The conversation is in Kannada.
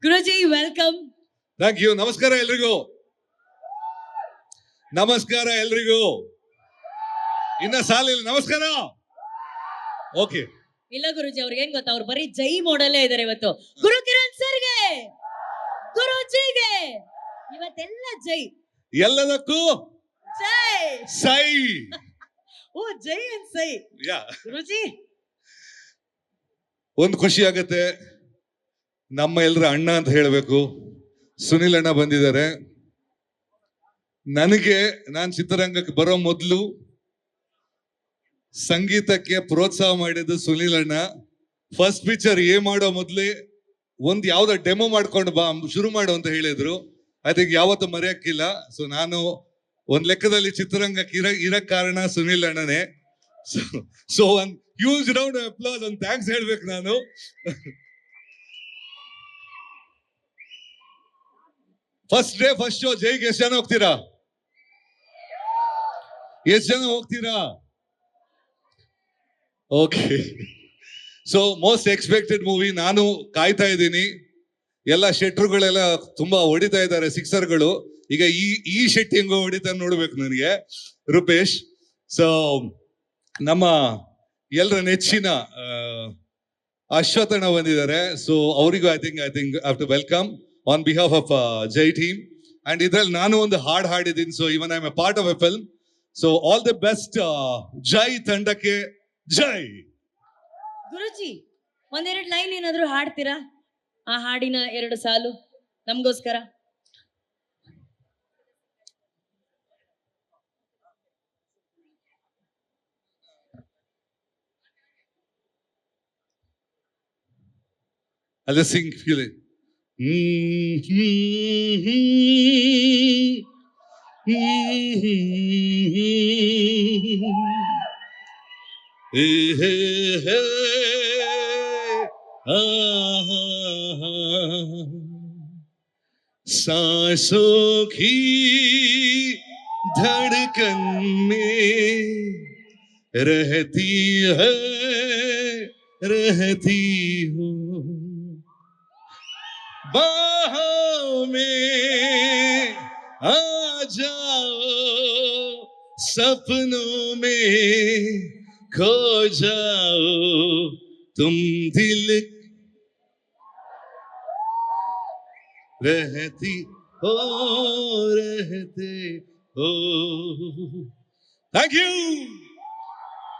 Guruji welcome. Thank you. ನಮಸ್ಕಾರ ಎಲ್ರಿಗೂ. ನಮಸ್ಕಾರ ಎಲ್ರಿಗೂ. ಇನ್ನ ಸಾಲಿಲ್ಲ ನಮಸ್ಕಾರ. ಓಕೆ. ಇಲ್ಲ ಗುರುಜಿ, ಅವ್ರಿಗೆ ಏನ್ ಗೊತ್ತಾ, ಅವ್ರು ಬರೀ ಜೈ ಮಾಡಲ್ಲೇ ಇದಾರೆ ಇವತ್ತು. ಗುರು ಕಿರಣ್ ಸರ್ಗೆ, ಗುರುಜಿಗೆ ಇವತ್ತೆಲ್ಲ ಜೈ. ಎಲ್ಲದಕ್ಕೂ ಜೈ ಸೈ. ಓ ಜೈ ಅಂಡ್ ಸೈ. ಯಾ ಗುರುಜಿ ಒಂದು ಖುಷಿ ಆಗತ್ತೆ. ನಮ್ಮ ಎಲ್ಲರ ಅಣ್ಣ ಅಂತ ಹೇಳಬೇಕು, ಸುನಿಲ್ ಅಣ್ಣ ಬಂದಿದ್ದಾರೆ. ನಾನು ಚಿತ್ರರಂಗಕ್ಕೆ ಬರೋ ಮೊದಲು ಸಂಗೀತಕ್ಕೆ ಪ್ರೋತ್ಸಾಹ ಮಾಡಿದ್ದು ಸುನಿಲ್ ಅಣ್ಣ. ಫಸ್ಟ್ ಪಿಕ್ಚರ್ ಮಾಡೋ ಮೊದಲೇ ಯಾವ್ದೋ ಡೆಮೋ ಮಾಡ್ಕೊಂಡು ಬಾ ಶುರು ಮಾಡು ಅಂತ ಹೇಳಿದ್ರು. ಅದಕ್ಕೆ ಯಾವತ್ತೂ ಮರೆಯಕ್ಕಿಲ್ಲ. ಸೊ ನಾನು ಒಂದ್ ಲೆಕ್ಕದಲ್ಲಿ ಚಿತ್ರರಂಗಕ್ಕೆ ಇರಕ್ ಕಾರಣ ಸುನಿಲ್ ಅಣ್ಣನೇ. ಸೊ ಒಂದ್ ಹ್ಯೂಜ್ ರೌಂಡ್ ಆಫ್ ಅಪ್ಲಾಸ್, ಒಂದು ಥ್ಯಾಂಕ್ಸ್ ಹೇಳ್ಬೇಕು ನಾನು. ಫಸ್ಟ್ ಡೇ ಫಸ್ಟ್ ಶೋ ಜೈಗೆ ಎಷ್ಟು ಜನ ಹೋಗ್ತೀರಾ? ಎಷ್ಟು ಜನ ಹೋಗ್ತೀರಾ? Okay. So most expected movie. ನಾನು ಕಾಯ್ತಾ ಇದ್ದೀನಿ. ಎಲ್ಲ ಶೆಟ್ರುಗಳೆಲ್ಲ ತುಂಬಾ ಹೊಡಿತಾ ಇದ್ದಾರೆ ಸಿಕ್ಸರ್ಗಳು. ಈಗ ಈ ಶೆಟ್ಟಿ ಹೆಂಗೋ ಹೊಡಿತಾ ನೋಡ್ಬೇಕು ನನಗೆ. ರೂಪೇಶ್. ಸೊ ನಮ್ಮ ಎಲ್ಲರ ನೆಚ್ಚಿನ ಅಶ್ವಥಣ್ಣ ಬಂದಿದ್ದಾರೆ. ಸೊ ಅವರಿಗೂ I think have to welcome on behalf of Jai team. And ಇದ್ರಲ್ಲಿ ನಾನು ಒಂದು ಹಾಡು ಹಾಡಿದ್ದೀನಿ. So even I am a part of a film. So all the best Jai ತಂಡಕ್ಕೆ. ಜೈ. ಗುರುಜಿ ಒಂದೆರಡು ಲೈನ್ ಏನಾದ್ರು ಹಾಡ್ತೀರಾ? ಆ ಹಾಡಿನ 2 ಸಾಲು ನಮ್ಗೋಸ್ಕರ. I'll just sing, feel it. सांसों की धड़कन में रहती है, रहती हो बाहों में आ जाओ, सपनों में खो जाओ तुम दिल रहती हो, रहते हो. Thank you.